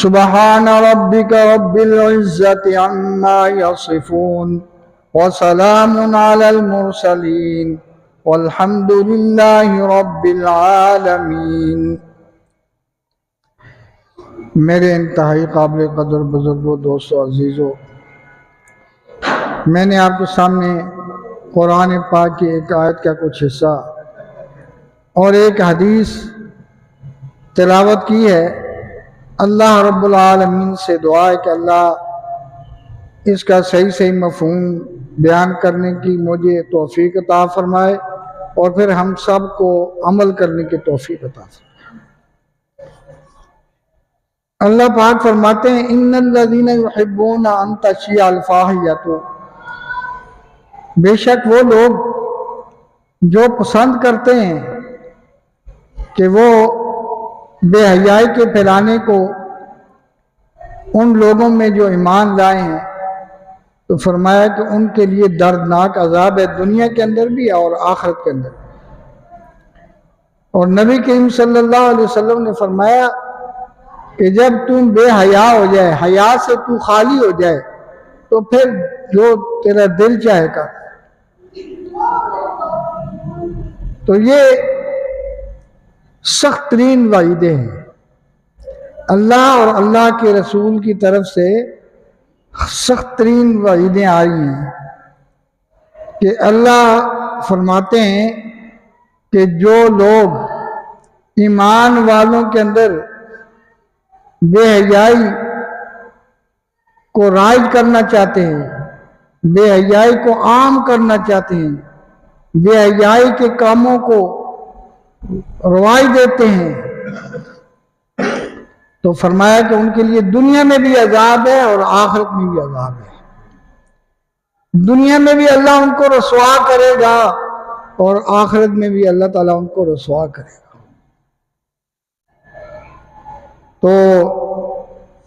सुबहान रब्बिका रब्बिल इज्जति अम्मा यसिफून व सलामुन अलल मुरसलीन वल्हम्दुलिल्लाहि रब्बिल आलमीन। मेरे इंतहाई काबिल कदर बुजुर्गों, दोस्तों, अजीज़ों, मैंने आपके सामने कुरान पाक की एक आयत का कुछ हिस्सा और एक हदीस तिलावत की है। अल्लाह रब्बुल आलमीन से दुआ है कि अल्लाह इसका सही सही मफ़हूम बयान करने की मुझे तौफीक अता फरमाए और फिर हम सब को अमल करने की तौफीक अता फरमाए। अल्लाह पाक फरमाते हैं: इन्नल्लज़ीना युहिब्बूना अन तशिया अल फाहिशतु, बेशक वो लोग जो पसंद करते हैं कि वो बेहयाई के फैलाने को उन लोगों में जो ईमान लाए हैं, तो फरमाया कि उनके लिए दर्दनाक अजाब है, दुनिया के अंदर भी और आखिरत के अंदर। और नबी करीम सल्लल्लाहु अलैहि वसल्लम ने फरमाया कि जब तुम बेहया हो जाए, हया से तू खाली हो जाए, तो फिर जो तेरा दिल चाहेगा। तो ये सख्त तरीन वाइदे हैं अल्लाह और अल्लाह के रसूल की तरफ से, सख्त तरीन वाइदें आई हैं कि अल्लाह फरमाते हैं कि जो लोग ईमान वालों के अंदर बेहयाई को राइज करना चाहते हैं, बेहयाई को आम करना चाहते हैं, बेहयाई के कामों को रवाई देते हैं, तो फरमाया कि उनके लिए दुनिया में भी अजाब है और आखिरत में भी अजाब है। दुनिया में भी अल्लाह उनको रसवा करेगा और आखिरत में भी अल्लाह ताला उनको रसवा करेगा। तो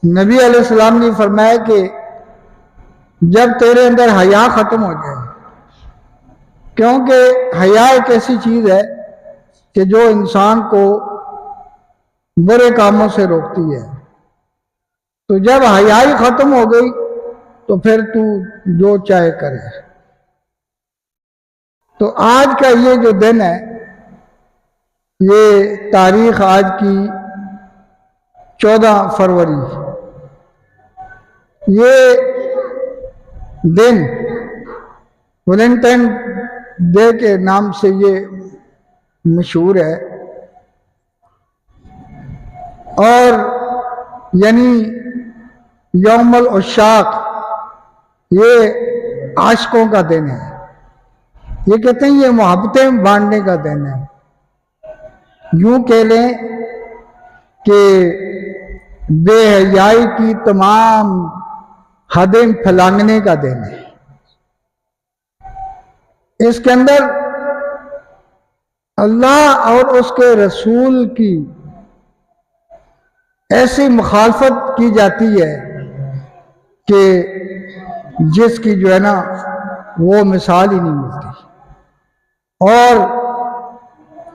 नबी अलैहिस्सलाम ने फरमाया कि जब तेरे अंदर हया ख़त्म हो जाए, क्योंकि हया एक ऐसी चीज़ है कि जो इंसान को बुरे कामों से रोकती है, तो जब हयाई ख़त्म हो गई तो फिर तू जो चाहे करे। तो आज का ये जो दिन है, ये तारीख आज की 14 फरवरी, ये दिन वैलेंटाइन डे के नाम से ये मशहूर है। और यानी यौमुल उशाक, ये आशिकों का दिन है। ये कहते हैं ये मोहब्बतें बांटने का दिन है। यूं कह लें कि बेहयाई की तमाम हदें फैलाने का दिन है। इसके अंदर अल्लाह और उसके रसूल की ऐसी मुखालफत की जाती है कि जिसकी जो है ना वो मिसाल ही नहीं मिलती। और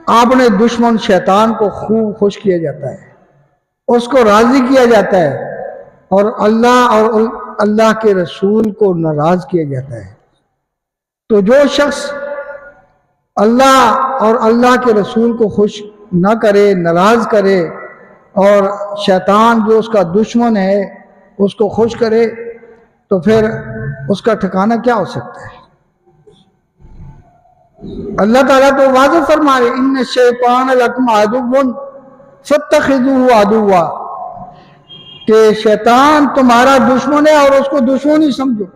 अपने दुश्मन शैतान को खूब खुश किया जाता है, उसको राजी किया जाता है, और अल्लाह के रसूल को नाराज किया जाता है। तो जो शख्स अल्लाह और अल्लाह के रसूल को खुश ना करे, नाराज करे, और शैतान जो उसका दुश्मन है उसको खुश करे, तो फिर उसका ठिकाना क्या हो सकता है। अल्लाह ताला तो वाज़ेह फरमा रहे, इन्न शैतान लकुम अदुव्वुन फत्तखिज़ूहु अदुव्वा, कि शैतान तुम्हारा दुश्मन है और उसको दुश्मन ही समझो।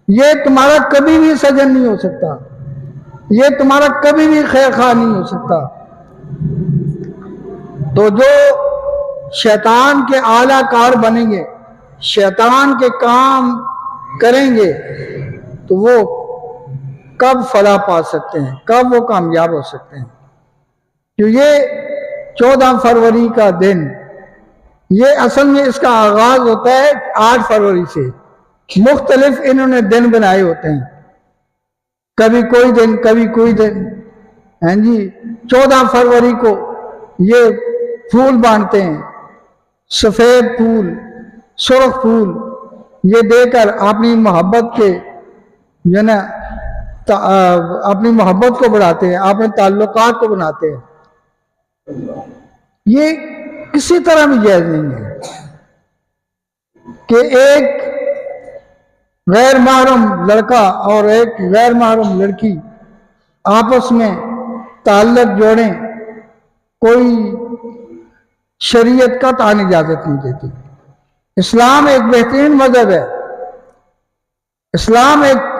ये तुम्हारा कभी भी सजन नहीं हो सकता, ये तुम्हारा कभी भी खैर खा नहीं हो सकता। तो जो शैतान के आलाकार बनेंगे, शैतान के काम करेंगे, तो वो कब फलाह पा सकते हैं, कब वो कामयाब हो सकते हैं। तो ये 14 फरवरी का दिन, ये असल में इसका आगाज होता है 8 फरवरी से। मुख्तलिफ इन्होंने दिन बनाए होते हैं, कभी कोई दिन कभी कोई दिन। हैं जी, 14 फरवरी को ये फूल बांटते हैं, सफ़ेद फूल, सुर्ख फूल, ये देकर अपनी मोहब्बत के जो ना अपनी मोहब्बत को बढ़ाते हैं, अपने ताल्लुकात को बनाते हैं। ये किसी तरह भी जायज़ नहीं है कि एक गैर महरम लड़का और एक गैर महरम लड़की आपस में ताल्लुक जोड़ें। कोई शरीयत का तान इजाजत नहीं देती। इस्लाम एक बेहतरीन मजहब है, इस्लाम एक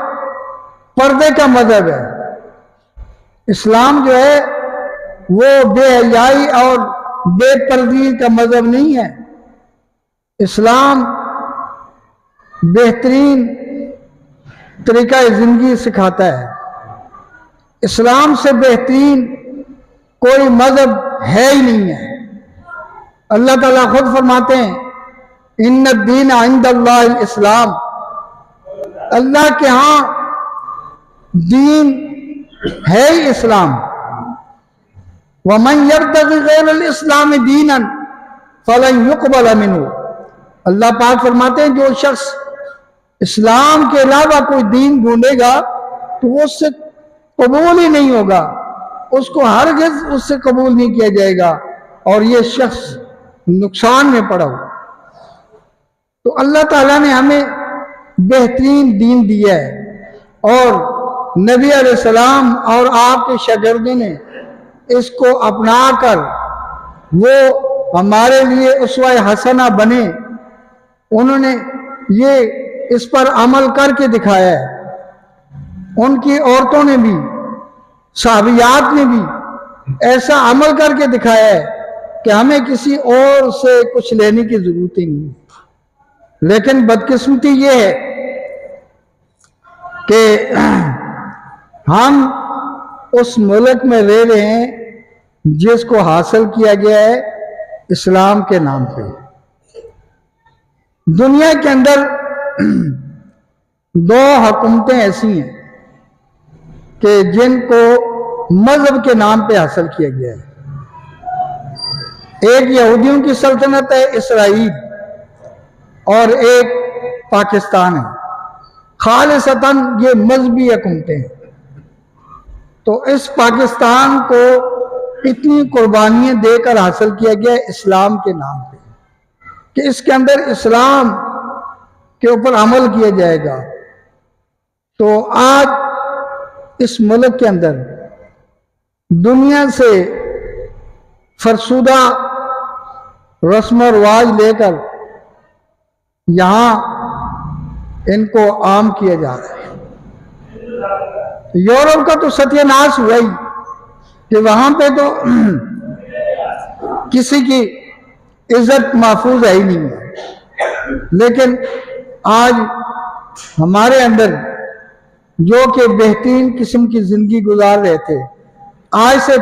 पर्दे का मजहब है। इस्लाम जो है वो बेहयाई और बेपर्दगी का मजहब नहीं है। इस्लाम बेहतरीन तरीका जिंदगी सिखाता है। इस्लाम से बेहतरीन कोई मजहब है ही नहीं है। अल्लाह ताला खुद फरमाते हैं, इन्ना दीन इंदल्लाहिल इस्लाम, अल्लाह के यहाँ दीन है ही इस्लाम। वमन यब्तगी गैरल इस्लाम दीनन फलन युक़बल मिन्हु, अल्लाह पाक फरमाते हैं जो शख्स इस्लाम के अलावा कोई दीन ढूंढेगा तो वो उससे कबूल ही नहीं होगा, उसको हरगिज़ उससे कबूल नहीं किया जाएगा, और ये शख्स नुकसान में पड़ा हो। तो अल्लाह ताला ने हमें बेहतरीन दीन दिया है, और नबी अलैहिस्सलाम और आपके शागिर्दों ने इसको अपनाकर वो हमारे लिए उसवा हसना बने। उन्होंने ये इस पर अमल करके दिखाया है। उनकी औरतों ने भी, साहबियात ने भी ऐसा अमल करके दिखाया है कि हमें किसी और से कुछ लेने की जरूरत ही नहीं। लेकिन बदकिस्मती ये है कि हम उस मुल्क में रह रहे हैं जिसको हासिल किया गया है इस्लाम के नाम पे। दुनिया के अंदर 2 हुकूमतें ऐसी हैं कि जिनको मजहब के नाम पे हासिल किया गया है। एक यहूदियों की सल्तनत है इसराइल, और एक पाकिस्तान है। खालिसतन ये मजहबी हुकूमतें हैं। तो इस पाकिस्तान को इतनी कुर्बानियां देकर हासिल किया गया इस्लाम के नाम पे कि इसके अंदर इस्लाम के ऊपर अमल किया जाएगा। तो आज इस मुल्क के अंदर दुनिया से फरसुदा रस्म और रिवाज लेकर यहाँ इनको आम किया जा रहा है। यूरोप का तो सत्यानाश हुआ ही कि वहां पे तो किसी की इज्जत महफूज है ही नहीं है। लेकिन आज हमारे अंदर जो कि बेहतरीन किस्म की जिंदगी गुजार रहे थे, आज से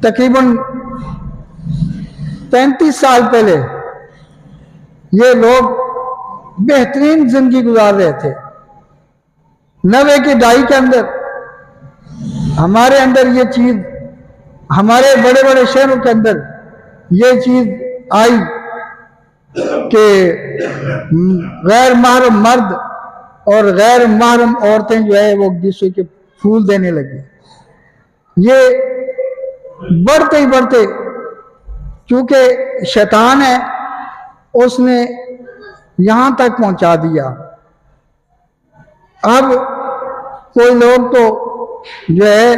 तकरीबन 35 साल पहले ये लोग बेहतरीन जिंदगी गुजार रहे थे। 90 की दहाई के अंदर हमारे अंदर ये चीज, हमारे बड़े बड़े शहरों के अंदर ये चीज आई कि गैर महरम मर्द और गैर महरम औरतें जो है वो एक दूसरे के फूल देने लगी। ये बढ़ते ही बढ़ते, चूंकि शैतान है उसने यहां तक पहुंचा दिया। अब कोई लोग तो जो है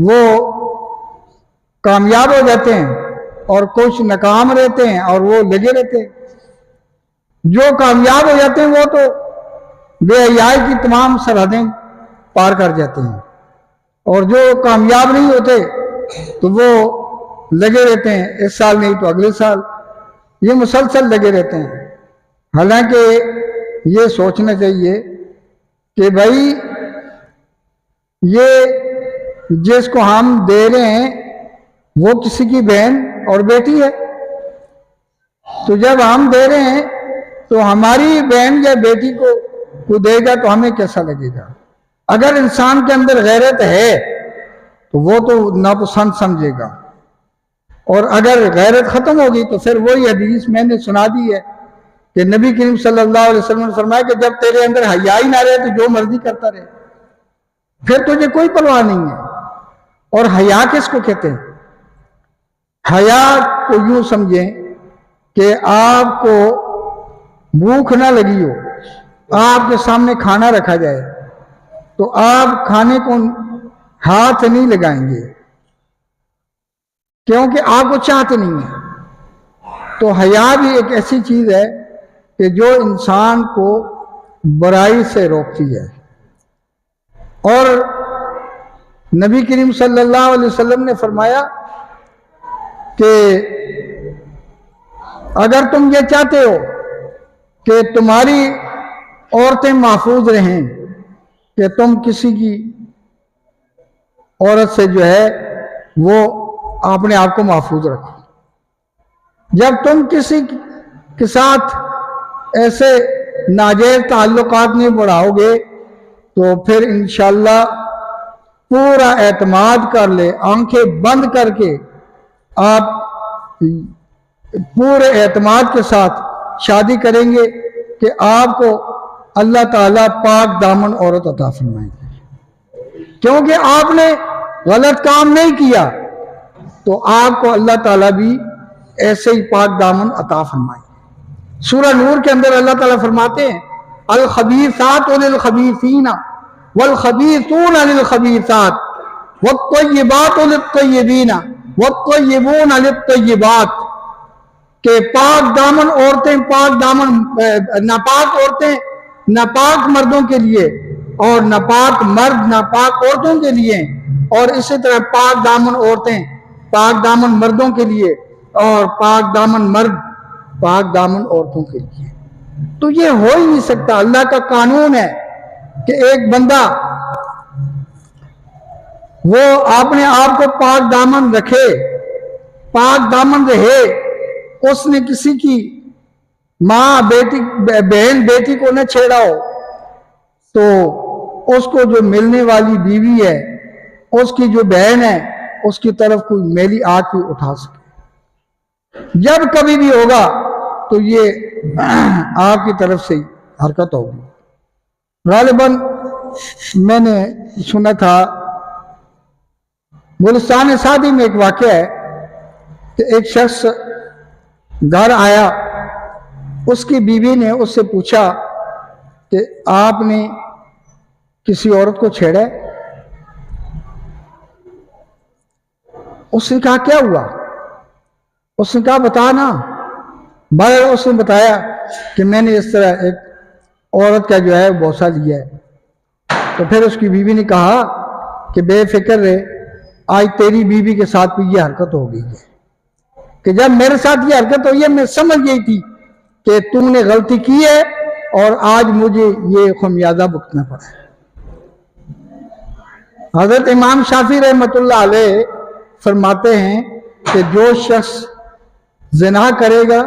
वो कामयाब हो जाते हैं और कुछ नाकाम रहते हैं और वो लगे रहते हैं। जो कामयाब हो जाते हैं वो तो बेहयाई की तमाम सरहदें पार कर जाते हैं, और जो कामयाब नहीं होते तो वो लगे रहते हैं, इस साल नहीं तो अगले साल, ये मुसलसल लगे रहते हैं। हालांकि ये सोचना चाहिए कि भाई ये जिसको हम दे रहे हैं वो किसी की बहन और बेटी है, तो जब हम दे रहे हैं तो हमारी बहन या बेटी को देगा तो हमें कैसा लगेगा। अगर इंसान के अंदर गैरत है तो वो तो नापसंद समझेगा, और अगर गैरत खत्म होगी तो फिर वही हदीस मैंने सुना दी है कि नबी करीम सल्लल्लाहु अलैहि वसल्लम ने फरमाया कि जब तेरे अंदर हया ही ना रहे तो जो मर्जी करता रहे, फिर तुझे कोई परवाह नहीं है। और हया किसको कहते हैं? हया को यूं समझें कि आपको भूख ना लगी हो, आपके सामने खाना रखा जाए तो आप खाने को हाथ नहीं लगाएंगे क्योंकि आपको चाहते नहीं है। तो हया भी एक ऐसी चीज है कि जो इंसान को बुराई से रोकती है। और नबी करीम सल्लल्लाहु अलैहि वसल्लम ने फरमाया कि अगर तुम ये चाहते हो कि तुम्हारी औरतें महफूज रहें, कि तुम किसी की औरत से जो है वो अपने आप को महफूज रखो। जब तुम किसी के साथ ऐसे नाजायज ताल्लुकात नहीं बढ़ाओगे तो फिर इंशाल्लाह पूरा एतमाद कर ले, आंखें बंद करके आप पूरे एतमाद के साथ शादी करेंगे कि आपको अल्लाह ताला पाक दामन औरत अता फरमाएंगे, क्योंकि आपने गलत काम नहीं किया तो आपको अल्लाह ताला भी ऐसे ही पाक दामन अता फरमाएंगे। सूरह नूर के अंदर अल्लाह ताला फरमाते हैं अल खबीसातु लिल खबीसीना वल खबीसूना लिल खबीसात वत्तय्यिबातु लित तय्यिबीना वत्तय्यिबूना लित तय्यिबात, के पाक दामन औरतें पाक दामन नापाक औरतें नापाक मर्दों के लिए और नापाक मर्द नापाक औरतों के लिए, और इसी तरह पाक दामन औरतें पाक दामन मर्दों के लिए और पाक दामन मर्द पाक दामन औरतों के लिए। तो ये हो ही नहीं सकता। अल्लाह का कानून है कि एक बंदा वो अपने आप को पाक दामन रखे, पाक दामन रहे, उसने किसी की माँ बेटी बहन बेटी को न छेड़ा हो तो उसको जो मिलने वाली बीवी है, उसकी जो बहन है, उसकी तरफ कोई मैली आंख भी उठा सके। जब कभी भी होगा तो ये आपकी तरफ से ही हरकत होगी। गालिबन मैंने सुना था गुलिस्तान शादी में एक वाक़या है कि एक शख्स घर आया, उसकी बीवी ने उससे पूछा कि आपने किसी औरत को छेड़ा है? उसने कहा क्या हुआ? उसने कहा बता ना। मगर उसने बताया कि मैंने इस तरह एक औरत का जो है बोसा लिया है। तो फिर उसकी बीवी ने कहा कि बेफिक्र रहे, आज तेरी बीवी के साथ भी ये हरकत हो गई है कि जब मेरे साथ ये हरकत हुई है मैं समझ गई थी कि तुमने गलती की है और आज मुझे ये खमियाजा भुगतना पड़ा है। हजरत इमाम शाफी रहमतुल्लाह अलैह फरमाते हैं कि जो शख्स ज़िना करेगा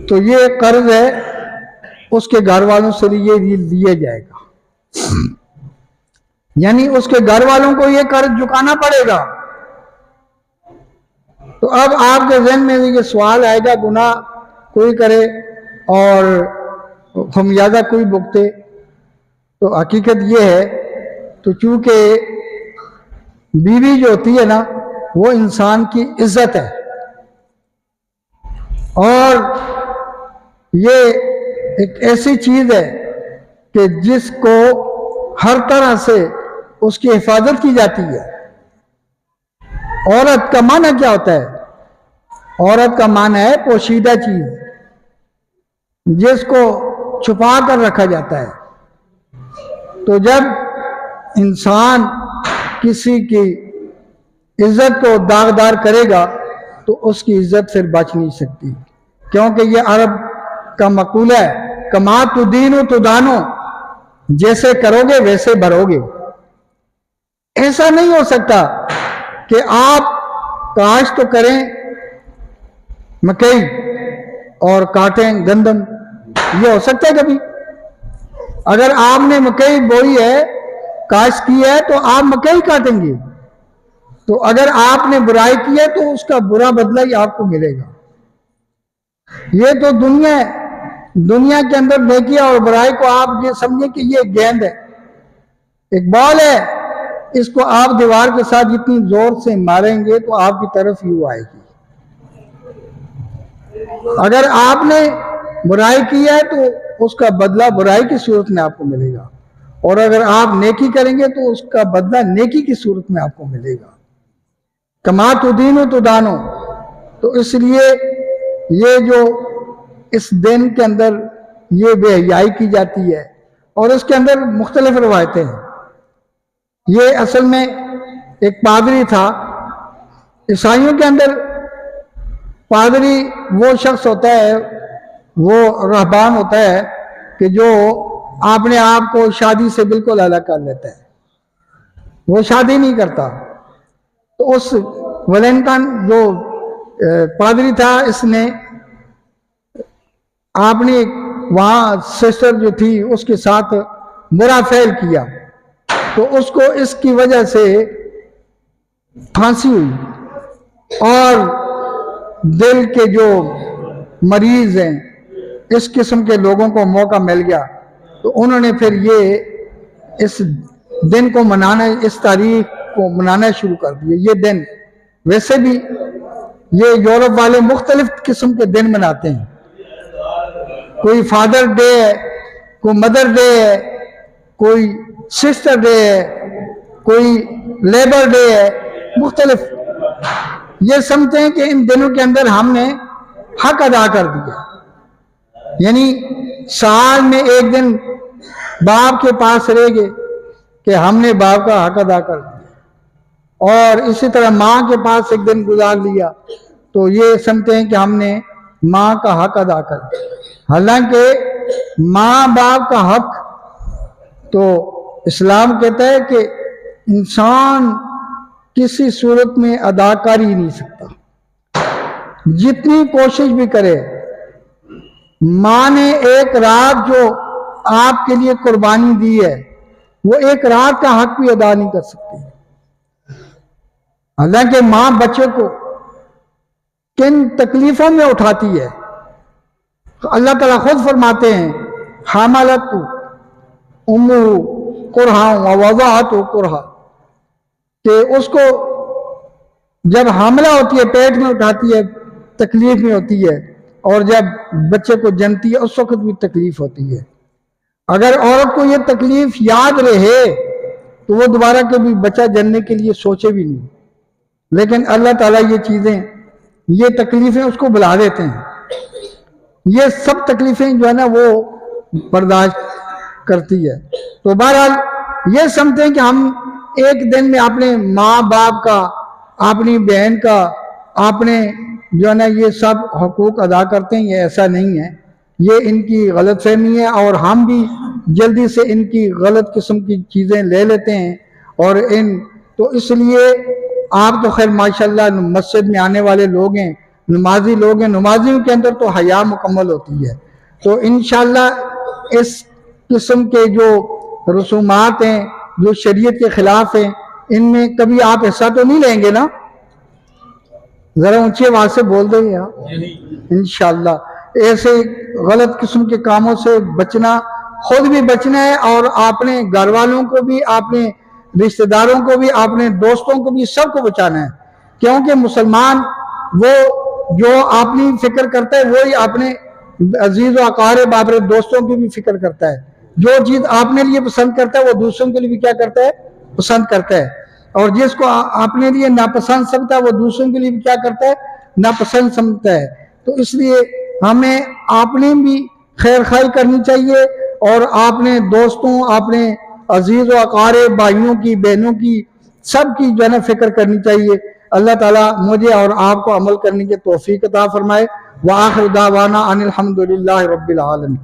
तो ये कर्ज है उसके घर वालों से लिए जाएगा। यानी उसके घर वालों को ये कर्ज चुकाना पड़ेगा। तो अब आपके ज़हन में ये सवाल आएगा, गुनाह कोई करे और खमियाजा कोई भुगते। तो हकीकत ये है, तो चूंकि बीवी जो होती है ना, वो इंसान की इज्जत है, और ये एक ऐसी चीज है कि जिसको हर तरह से उसकी हिफाजत की जाती है। औरत का माना क्या होता है? औरत का माना है पोशीदा चीज, जिसको छुपा कर रखा जाता है। तो जब इंसान किसी की इज्जत को दागदार करेगा तो उसकी इज्जत फिर बच नहीं सकती, क्योंकि ये अरब का मकूल है, कमा तो दीनो तो दानो, जैसे करोगे वैसे भरोगे। ऐसा नहीं हो सकता कि आप काश तो करें मकई और काटें गंदम, ये हो सकता है कभी? अगर आपने मकई बोई है, काश की है, तो आप मकई काटेंगे। तो अगर आपने बुराई की है तो उसका बुरा बदला ही आपको मिलेगा। ये तो दुनिया है, दुनिया के अंदर नेकी और बुराई को आप ये समझे कि ये गेंद है, एक बॉल है, इसको आप दीवार के साथ जितनी जोर से मारेंगे तो आपकी तरफ ही वो आएगी। अगर आपने बुराई की है तो उसका बदला बुराई की सूरत में आपको मिलेगा, और अगर आप नेकी करेंगे तो उसका बदला नेकी की सूरत में आपको मिलेगा। कमा तो दीनो तो दानो। तो इसलिए ये जो इस दिन के अंदर ये बेहयाई की जाती है, और इसके अंदर मुख्तलिफ रवायतें हैं। ये असल में एक पादरी था। ईसाइयों के अंदर पादरी वो शख्स होता है, वो रहबान होता है कि जो अपने आप को शादी से बिल्कुल अलग कर लेता है, वो शादी नहीं करता। तो उस वैलेंटाइन जो पादरी था, इसने आपने वहां सिस्टर जो थी उसके साथ बुरा फेल किया, तो उसको इसकी वजह से फांसी हुई। और दिल के जो मरीज हैं, इस किस्म के लोगों को मौका मिल गया, तो उन्होंने फिर ये इस दिन को मनाना, इस तारीख को मनाना शुरू कर दिया। ये दिन वैसे भी ये यूरोप वाले मुख्तलिफ किस्म के दिन मनाते हैं। कोई फादर डे है, कोई मदर डे है, कोई सिस्टर डे है, कोई लेबर डे है, मुख्तलिफ। ये समझते हैं कि इन दिनों के अंदर हमने हक अदा कर दिया, यानी साल में एक दिन बाप के पास रह गए कि हमने बाप का हक अदा कर दिया, और इसी तरह माँ के पास एक दिन गुजार लिया, तो ये समझते हैं कि हमने माँ का हक अदा कर दिया। हालांकि माँ बाप का हक तो इस्लाम कहता है कि इंसान किसी सूरत में अदा कर ही नहीं सकता, जितनी कोशिश भी करे। माँ ने एक रात जो आपके लिए कुर्बानी दी है, वो एक रात का हक भी अदा नहीं कर सकती। हालांकि माँ बच्चों को किन तकलीफों में उठाती है, तो अल्लाह ताला खुद फरमाते हैं, हामलत उम्मु कुरहा व वज़अतु कुरहा, कि उसको जब हामला होती है, पेट में उठाती है, तकलीफ में होती है, और जब बच्चे को जनती है उस वक्त भी तकलीफ होती है। अगर औरत को ये तकलीफ याद रहे तो वो दोबारा कभी बच्चा जनने के लिए सोचे भी नहीं, लेकिन अल्लाह ताला ये चीज़ें, ये तकलीफें उसको बुला देते हैं। ये सब तकलीफें जो है ना वो बर्दाश्त करती है। तो बहरहाल ये समझते हैं कि हम एक दिन में अपने माँ बाप का, अपनी बहन का, अपने जो है ना ये सब हकूक अदा करते हैं। ये ऐसा नहीं है, ये इनकी गलतफहमी है, और हम भी जल्दी से इनकी गलत किस्म की चीज़ें ले लेते हैं। और तो इसलिए आप तो खैर माशाल्लाह मस्जिद में आने वाले लोग हैं, नमाजी लोग हैं, नमाजियों के अंदर तो हया मुकम्मल होती है। तो इंशाल्लाह इस किस्म के जो रसूमात हैं, जो शरीयत के खिलाफ हैं, इनमें कभी आप हिस्सा तो नहीं लेंगे ना? जरा ऊंची आवाज से बोल देंगे आप इंशाअल्लाह। ऐसे गलत किस्म के कामों से बचना, खुद भी बचना है और आपने घर वालों को भी, आपने रिश्तेदारों को भी, आपने दोस्तों को भी, सबको बचाना है। क्योंकि मुसलमान वो जो अपनी फिक्र करता है वही अपने अजीज व अकारिब, अपने दोस्तों की भी फिक्र करता है। जो चीज आपने लिए पसंद करता है वो दूसरों के लिए भी क्या करता है, पसंद करता है। और जिसको अपने लिए नापसंद समझता है वो दूसरों के लिए भी क्या करता है, नापसंद समझता है। तो इसलिए हमें आपने भी खैर खाई करनी चाहिए और आपने दोस्तों, आपने अजीज व अकारिब, भाइयों की, बहनों की, सब की जो है ना फिक्र करनी चाहिए। अल्लाह ताला मुझे और आपको अमल करने की तौफीक अता फरमाए। व आखिर दावाना अनिल हम्दुलिल्लाहि रब्बिल आलमीन।